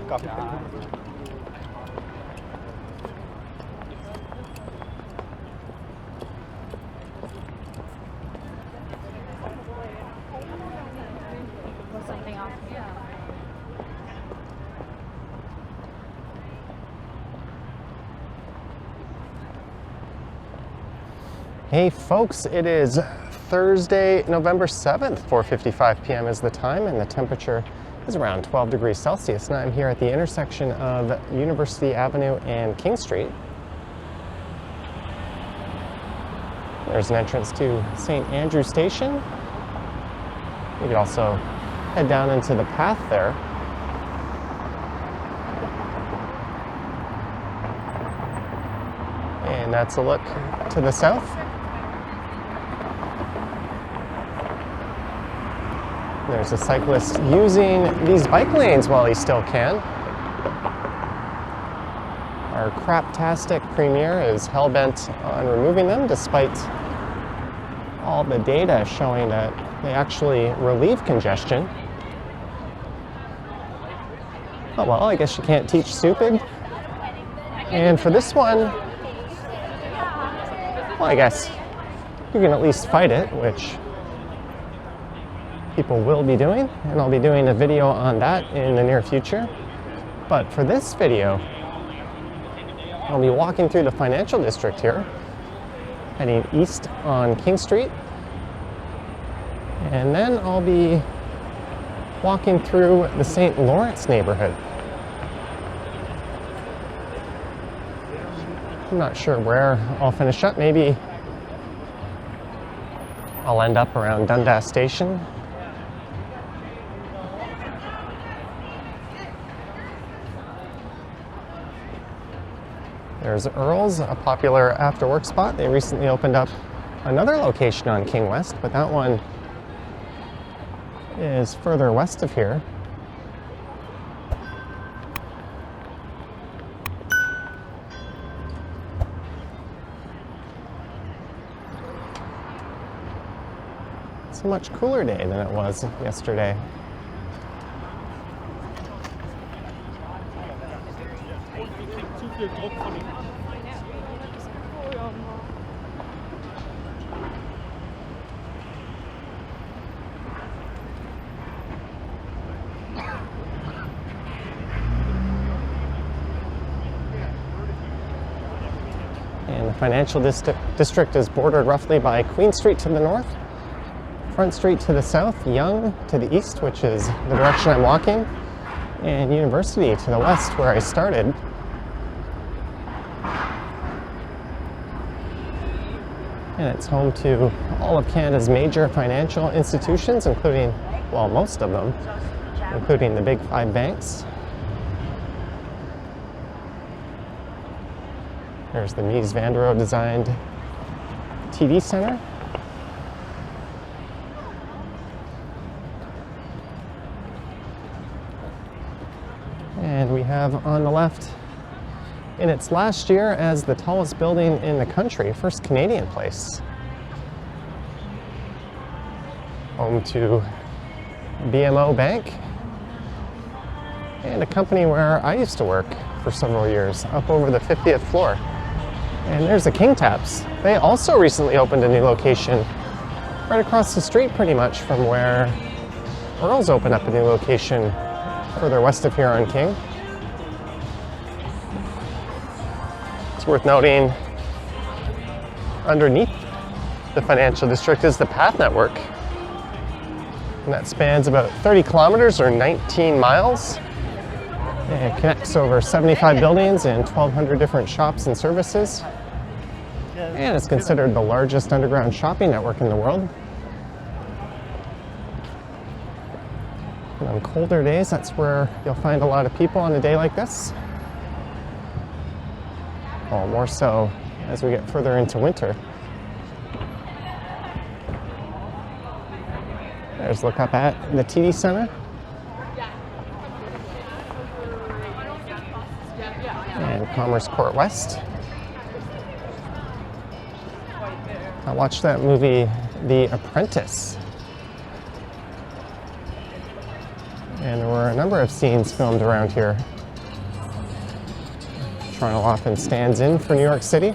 Coffee. Something off. Yeah. Hey folks, it is Thursday, November 7th, 4:55 p.m. is the time, and the temperature is around 12 degrees Celsius. And I'm here at the intersection of University Avenue and King Street. There's an entrance to St. Andrew Station. You could also head down into the path there. And that's a look to the south. There's a cyclist using these bike lanes while he still can. Our craptastic premier is hell-bent on removing them, despite all the data showing that they actually relieve congestion. Oh well, I guess you can't teach stupid. And for this one, well, I guess you can at least fight it, which people will be doing, and I'll be doing a video on that in the near future. But for this video, I'll be walking through the financial district here, heading east on King Street, and then I'll be walking through the St. Lawrence neighborhood. I'm not sure where I'll finish up. Maybe I'll end up around Dundas Station. There's Earl's, a popular after-work spot. They recently opened up another location on King West, but that one is further west of here. It's a much cooler day than it was yesterday. And the financial district is bordered roughly by Queen Street to the north, Front Street to the south, Yonge to the east, which is the direction I'm walking, and University to the west, where I started. And it's home to all of Canada's major financial institutions, including, well, most of them, including the big 5 banks. There's the Mies van der Rohe designed TD Center. And we have on the left, in its last year as the tallest building in the country, first Canadian place. Home to BMO Bank, and a company where I used to work for several years, up over the 50th floor. And there's the King Taps. They also recently opened a new location right across the street pretty much from where Earl's opened up a new location further west of here on King. It's worth noting, underneath the financial district is the path network. And that spans about 30 kilometers or 19 miles. And it connects over 75 buildings and 1,200 different shops and services. And it's considered the largest underground shopping network in the world. And on colder days, that's where you'll find a lot of people on a day like this. Well, more so as we get further into winter. There's a look up at the TD Center. And Commerce Court West. I watched that movie, The Apprentice. And there were a number of scenes filmed around here. Toronto often stands in for New York City.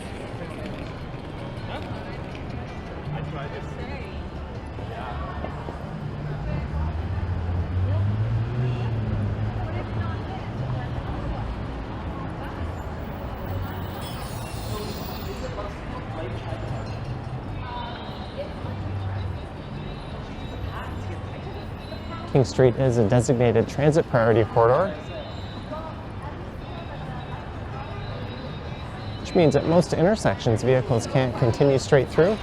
King Street is a designated transit priority corridor, which means at most intersections vehicles can't continue straight through.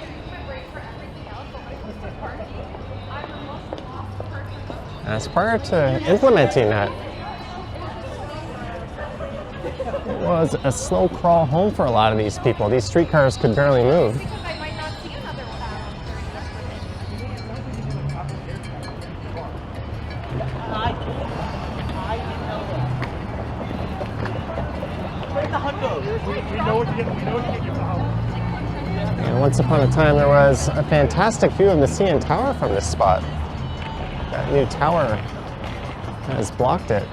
As prior to implementing that, it was a slow crawl home for a lot of these people. These streetcars could barely move. And once upon a time, there was a fantastic view of the CN Tower from this spot. That new tower has blocked it.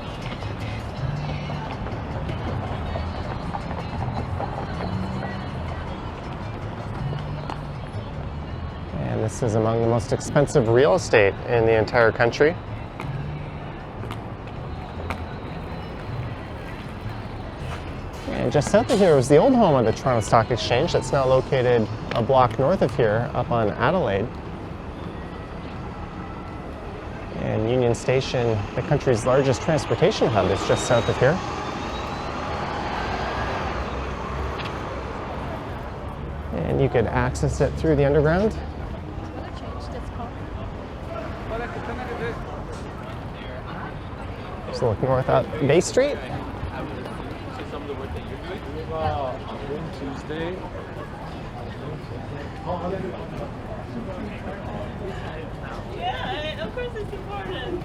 And this is among the most expensive real estate in the entire country. And just south of here was the old home of the Toronto Stock Exchange that's now located a block north of here up on Adelaide. And Union Station, the country's largest transportation hub, is just south of here. And you could access it through the underground. Just look north up Bay Street. Tuesday. Yeah, of course it's important.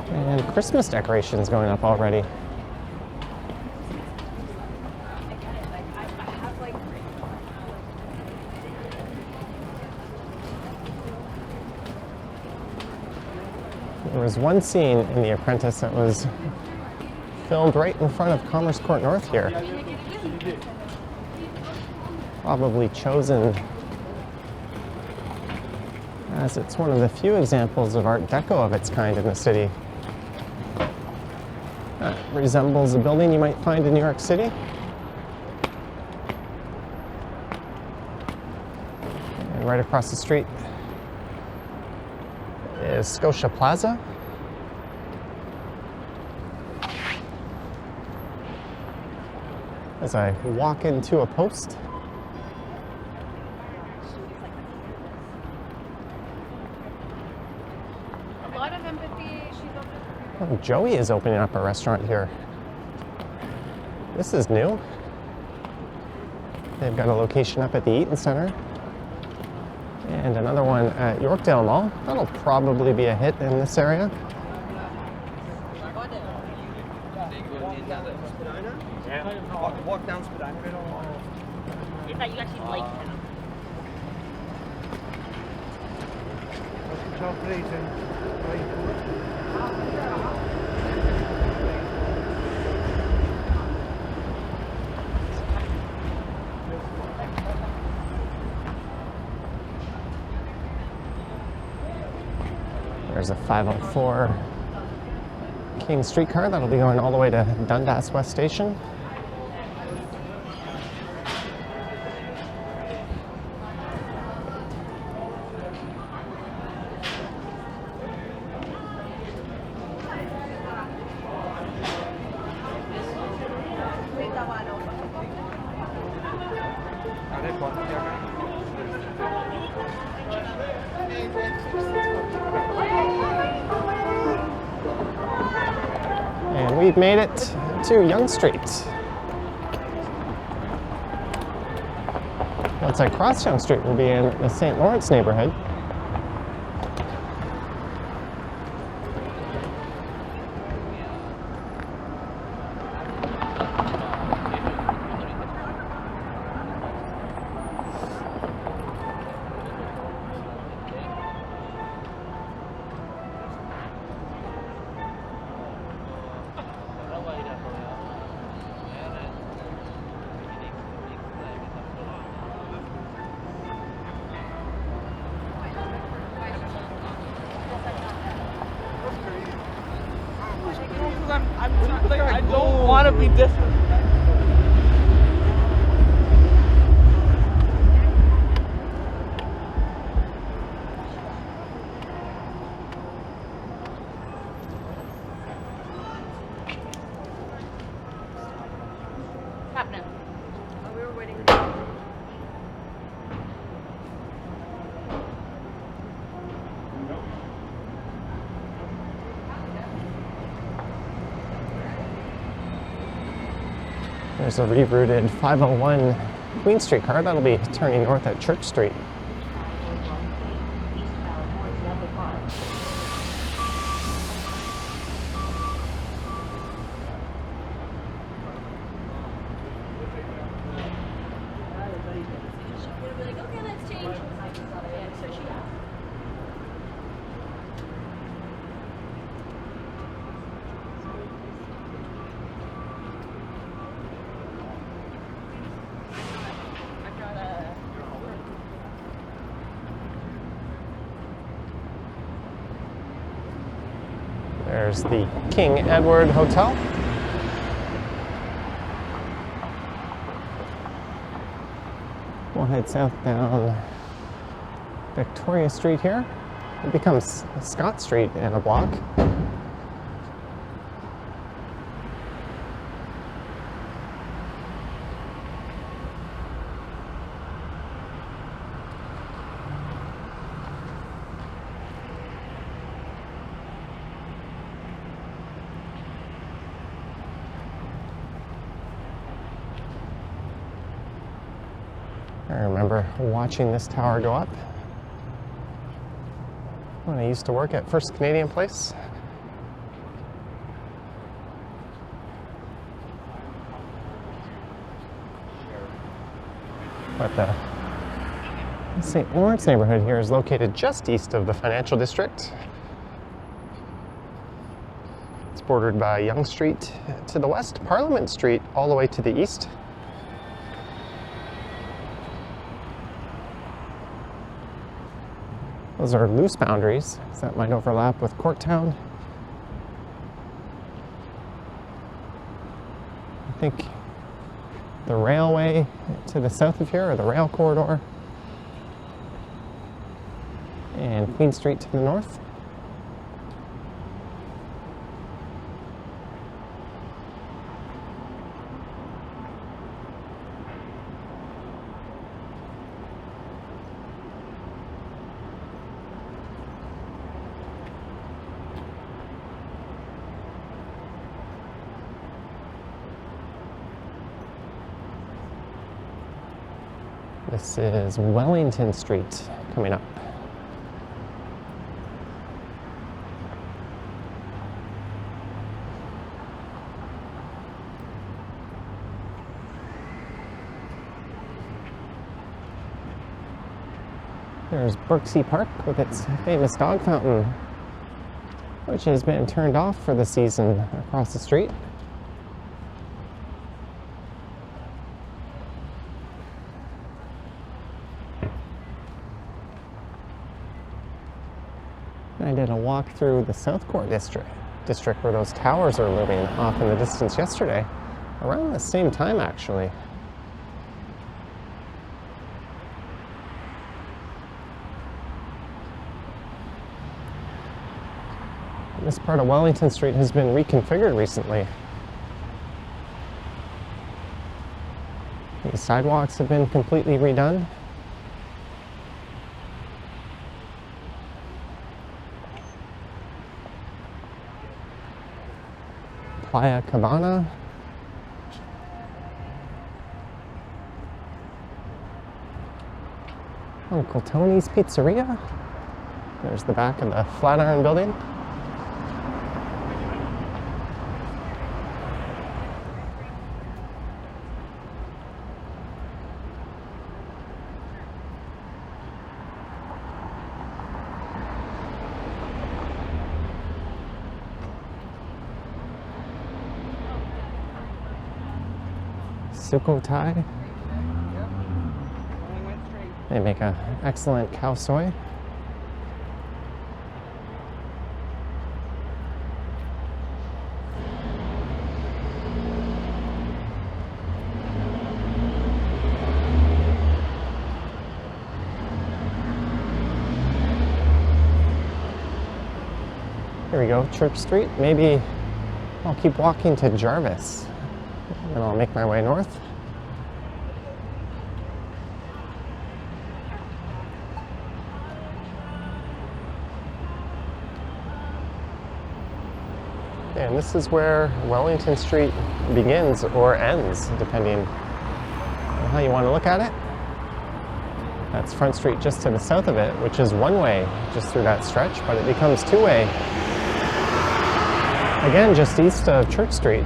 And Christmas decorations going up already. There was one scene in The Apprentice that was filmed right in front of Commerce Court North here. Probably chosen as it's one of the few examples of Art Deco of its kind in the city. That resembles a building you might find in New York City. And right across the street is Scotia Plaza. As I walk into a post. A lot of empathy. Oh, Joey is opening up a restaurant here. This is new. They've got a location up at the Eaton Center. And another one at Yorkdale Mall. That'll probably be a hit in this area. Walk down Spadina. I thought you actually liked him. There's a 504 King streetcar that'll be going all the way to Dundas West Station. And we've made it to Yonge Street. Once I cross Yonge Street, we'll be in the St. Lawrence neighborhood. Like, I don't want to be disrespectful. Happening. Oh, we were waiting. There's a rerouted 501 Queen Street car that'll be turning north at Church Street. Okay, let's change. So she There's the King Edward Hotel. We'll head south down Victoria Street here. It becomes Scott Street in a block. I remember watching this tower go up when I used to work at First Canadian Place. But the St. Lawrence neighborhood here is located just east of the financial district. It's bordered by Yonge Street to the west, Parliament Street all the way to the east. Those are loose boundaries, so that might overlap with Corktown. I think the railway to the south of here, or the rail corridor, and Queen Street to the north. This is Wellington Street coming up. There's Birksea Park with its famous dog fountain, which has been turned off for the season across the street. I did a walk through the South Court district where those towers are looming off in the distance yesterday, around the same time actually. This part of Wellington Street has been reconfigured recently. The sidewalks have been completely redone. Playa Cabana. Uncle Tony's Pizzeria. There's the back of the Flatiron Building. Sukhothai. They make an excellent cow soy. Here we go, Church Street. Maybe I'll keep walking to Jarvis and I'll make my way north. And this is where Wellington Street begins or ends, depending on how you want to look at it. That's Front Street just to the south of it, which is one way just through that stretch, but it becomes two-way again just east of Church Street.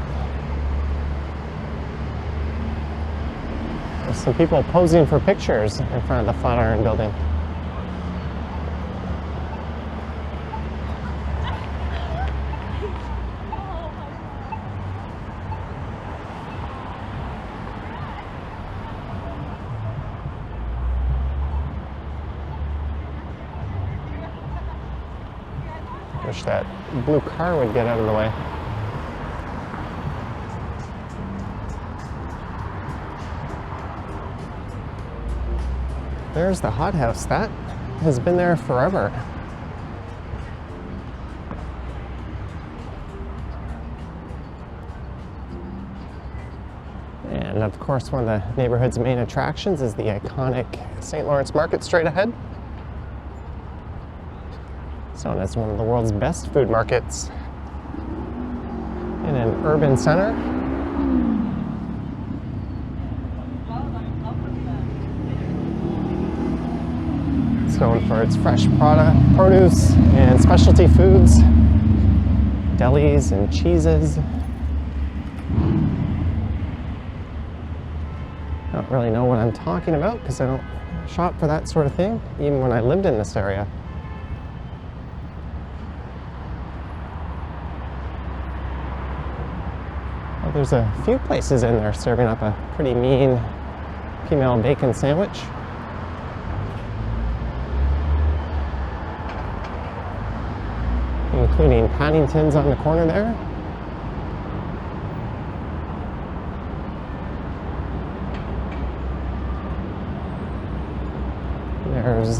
There's some people posing for pictures in front of the Flatiron Building. Wish that blue car would get out of the way. There's the hot house. That has been there forever. And of course, one of the neighborhood's main attractions is the iconic St. Lawrence Market straight ahead. It's known as one of the world's best food markets in an urban center. It's known for its fresh produce and specialty foods, delis and cheeses. I don't really know what I'm talking about because I don't shop for that sort of thing, even when I lived in this area. Well, there's a few places in there serving up a pretty mean female bacon sandwich. Including Paddington's on the corner there. There's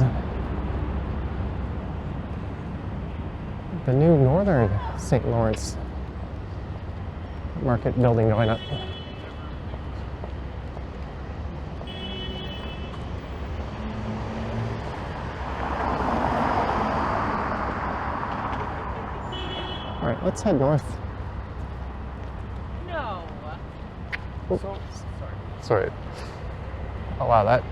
the new Northern St. Lawrence Market building going up. All right, let's head north. No. Oh, sorry. Oh wow, that.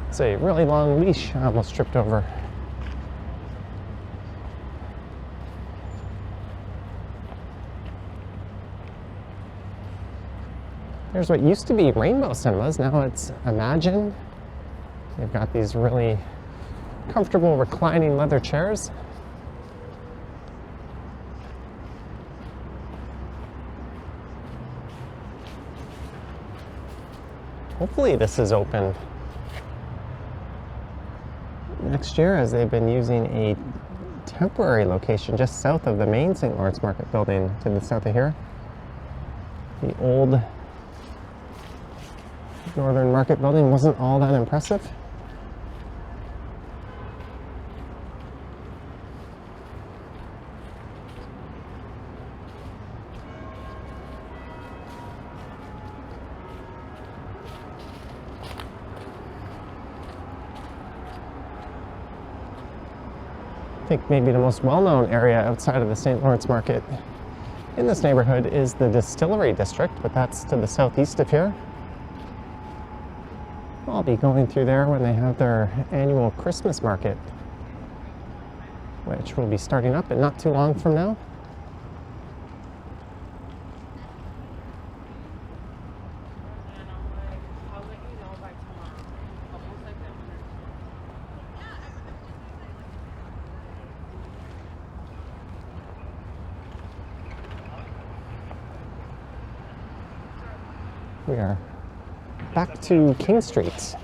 It's a really long leash. I almost tripped over. There's what used to be Rainbow Cinemas. Now it's Imagine. They've got these really comfortable reclining leather chairs. Hopefully this is open next year, as they've been using a temporary location just south of the main St. Lawrence Market building to the south of here. The old Northern Market building wasn't all that impressive. I think maybe the most well-known area outside of the St. Lawrence Market in this neighborhood is the Distillery District, but that's to the southeast of here. I'll be going through there when they have their annual Christmas market, which will be starting up in not too long from now. I'll let you know by tomorrow. Almost like that. We are back to King Street.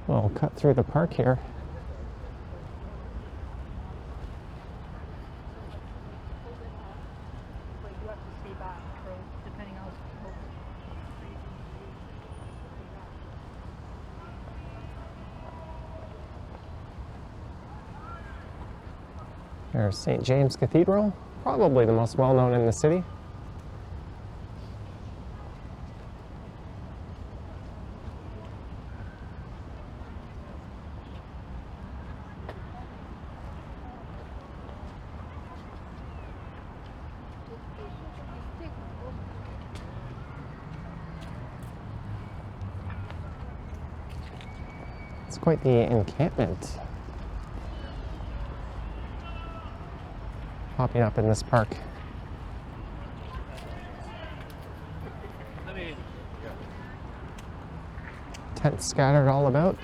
We'll cut through the park here. But you have to stay back, depending on how There's St. James Cathedral, probably the most well-known in the city. It's quite the encampment popping up in this park. Tents scattered all about.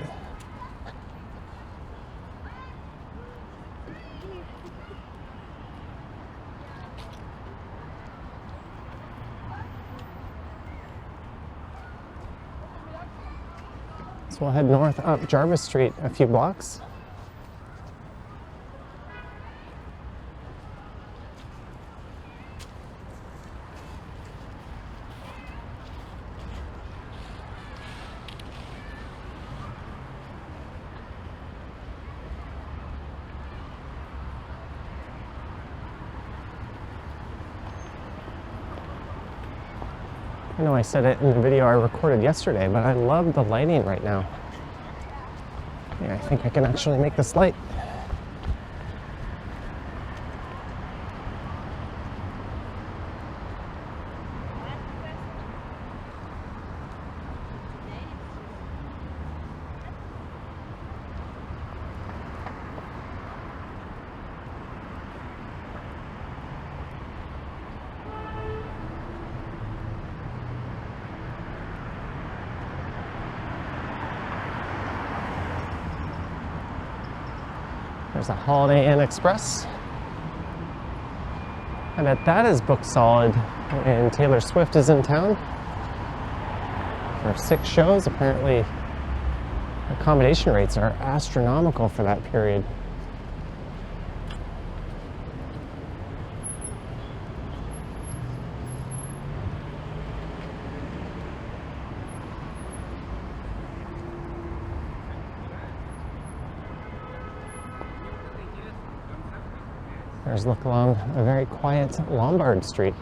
So we'll head north up Jarvis Street a few blocks. I know I said it in the video I recorded yesterday, but I love the lighting right now. Yeah, I think I can actually make this light. There's a Holiday Inn Express. I bet that is booked solid when Taylor Swift is in town for 6 shows. Apparently, accommodation rates are astronomical for that period. There's a look along a very quiet Lombard Street.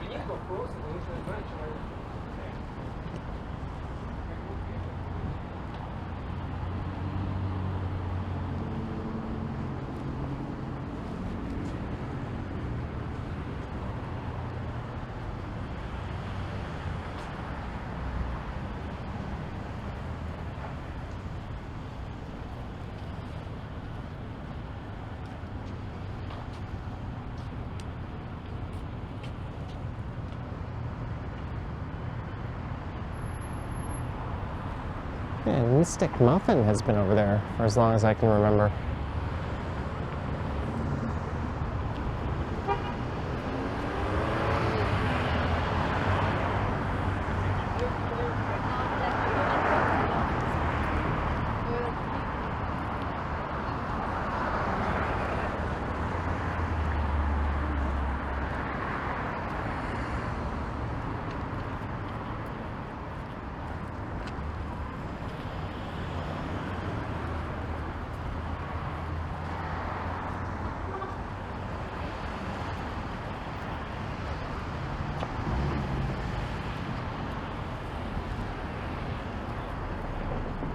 And Mystic Muffin has been over there for as long as I can remember.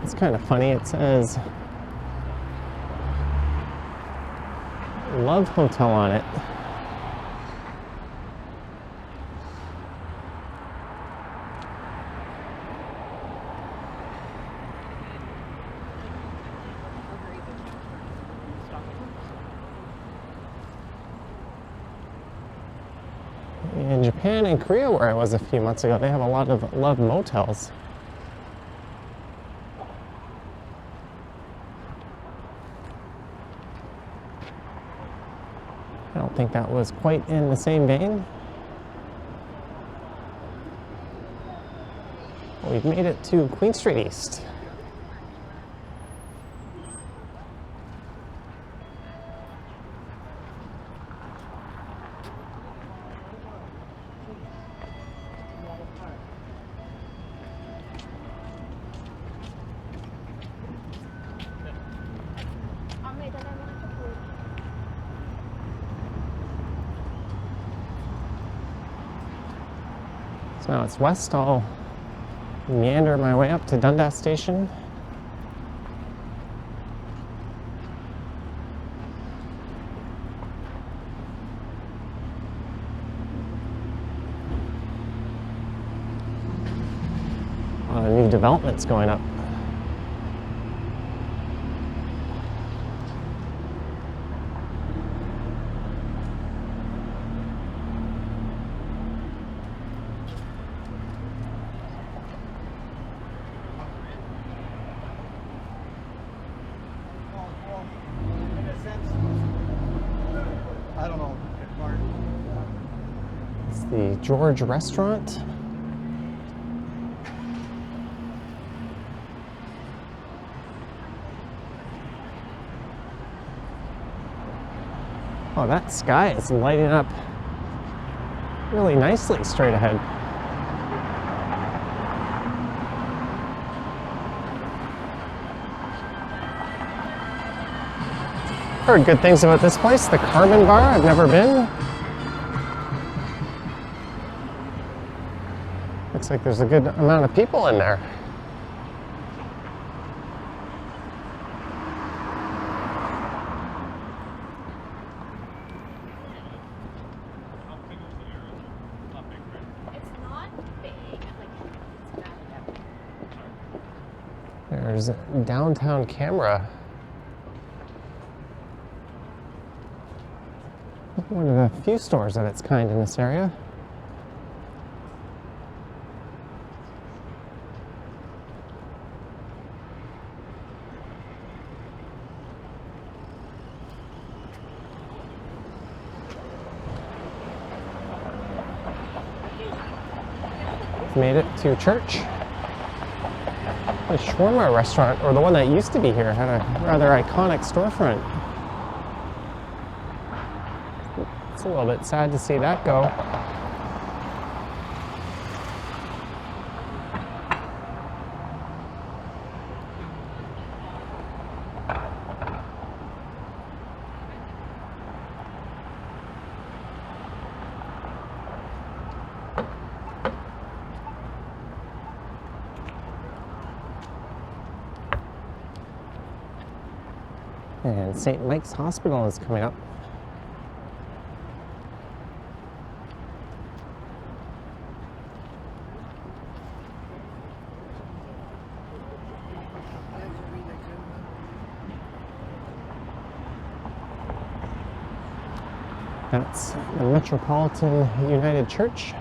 It's kind of funny, it says Love Hotel on it. In Japan and Korea, where I was a few months ago, they have a lot of love motels. I don't think that was quite in the same vein. We've made it to Queen Street East. So now it's west. I'll meander my way up to Dundas Station. A lot of new developments going up. I don't know. It's the George Restaurant. Oh, that sky is lighting up really nicely straight ahead. Heard good things about this place, the Carbon Bar. I've never been. Looks like there's a good amount of people in there. It's not big. Like, it's not There's downtown camera. One of the few stores of its kind in this area. Made it to church. The shawarma restaurant, or the one that used to be here, had a rather iconic storefront. It's a little bit sad to see that go. And St. Mike's Hospital is coming up. That's the Metropolitan United Church.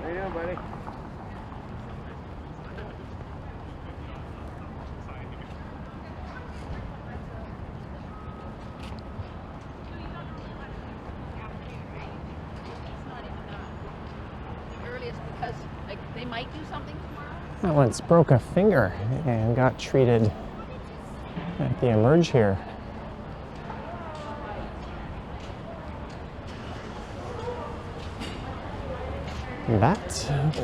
How you doing, buddy? the earliest because like they might do something tomorrow. That once broke a finger and got treated at the Emerge here. That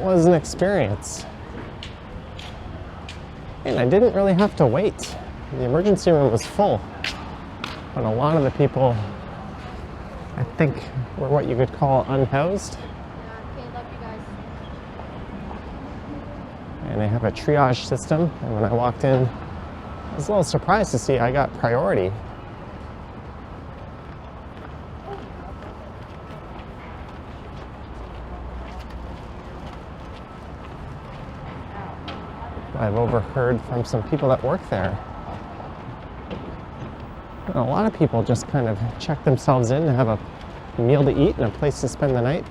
was an experience. And I didn't really have to wait. The emergency room was full, but a lot of the people, I think, were what you could call unhoused. Yeah, okay, love you guys. And they have a triage system. And when I walked in, I was a little surprised to see I got priority. I've overheard from some people that work there. A lot of people just kind of check themselves in to have a meal to eat and a place to spend the night.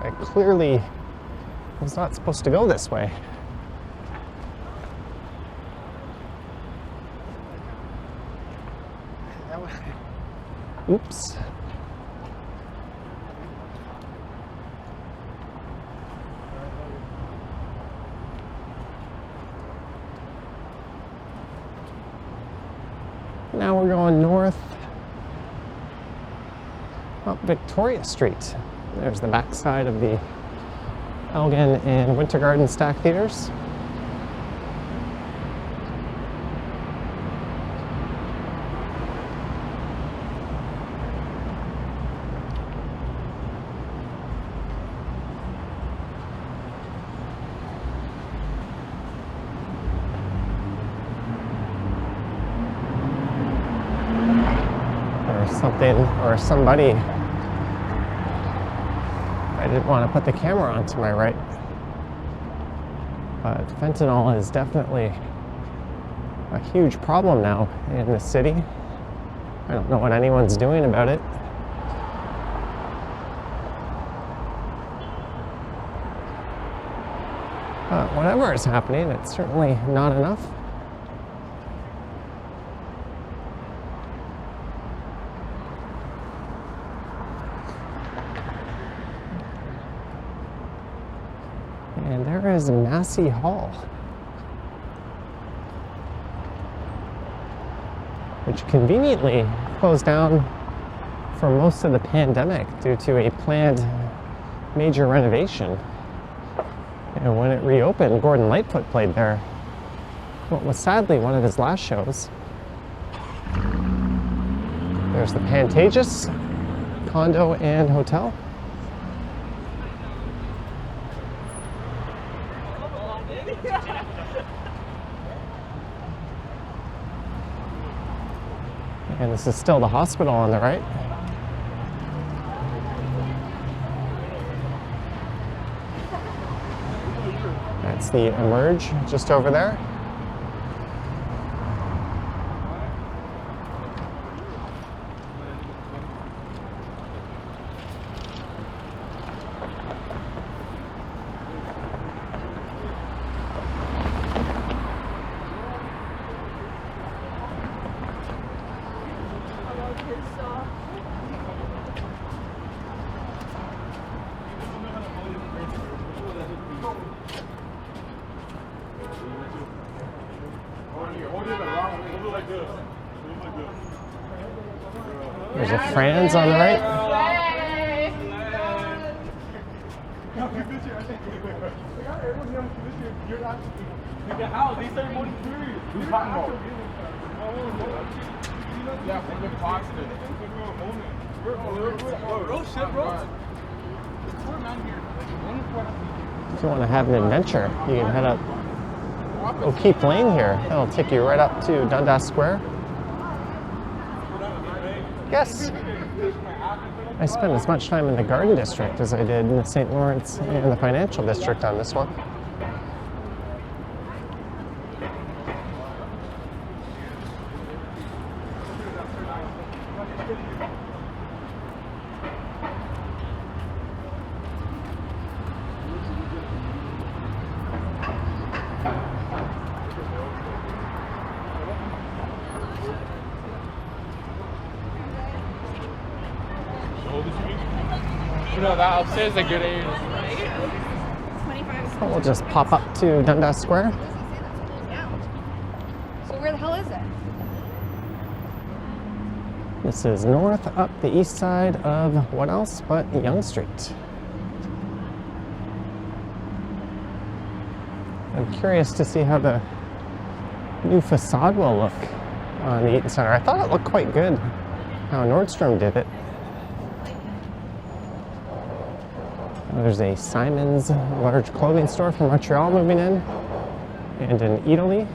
I clearly was not supposed to go this way. That was, Oops. Now we're going north up Victoria Street. There's the backside of the Elgin and Winter Garden Stack Theaters. Something or somebody. I didn't want to put the camera on to my right, but fentanyl is definitely a huge problem now in the city. I don't know what anyone's doing about it. But whatever is happening, it's certainly not enough. And there is Massey Hall, which conveniently closed down for most of the pandemic due to a planned major renovation. And when it reopened, Gordon Lightfoot played there. What was sadly one of his last shows. There's the Pantages condo and hotel. And this is still the hospital on the right. That's the Emerge just over there. There's a Franz on the right. How? They started voting for you. Who's talking about? Yeah, we're the Boston. Bro, shit, bro. If you want to have an adventure, you can head up O'Keefe Lane here. That'll take you right up to Dundas Square. Yes. I spent as much time in the Garden District as I did in the St. Lawrence and the Financial District on this one. You know, that upstairs is a good age. We'll just pop up to Dundas Square. So where the hell is it? This is north up the east side of what else but Yonge Street. I'm curious to see how the new facade will look on the Eaton Center. I thought it looked quite good how Nordstrom did it. There's a Simon's large clothing store from Montreal moving in, and an Eataly.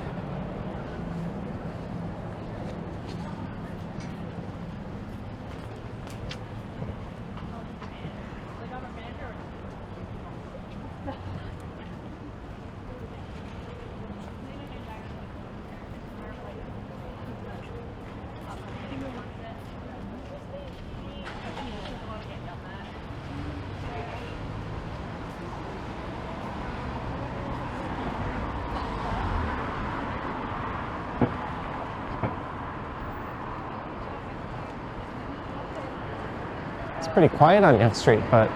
It's pretty quiet on Yonge Street, but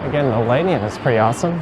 again, the lighting is pretty awesome.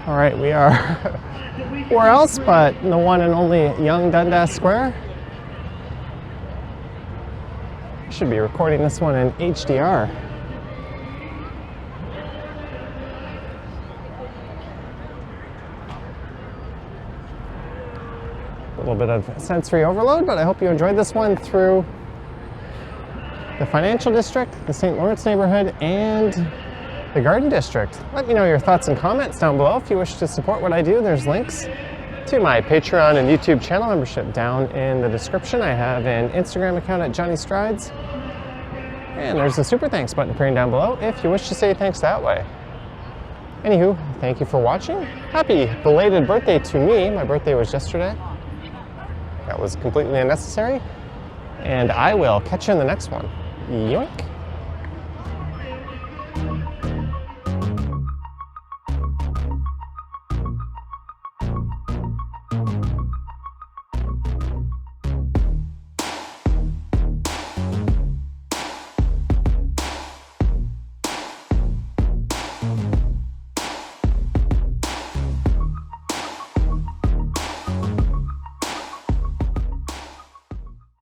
All right, we are where else but the one and only young Dundas Square. Should be recording this one in HDR. A little bit of sensory overload, but I hope you enjoyed this one through the Financial District, the St. Lawrence Neighborhood, and the Garden District. Let me know your thoughts and comments down below. If you wish to support what I do, there's links to my Patreon and YouTube channel membership down in the description. I have an Instagram account at Johnny Strides. And there's the super thanks button appearing down below if you wish to say thanks that way. Anywho, thank you for watching. Happy belated birthday to me. My birthday was yesterday. That was completely unnecessary. And I will catch you in the next one. Yoink.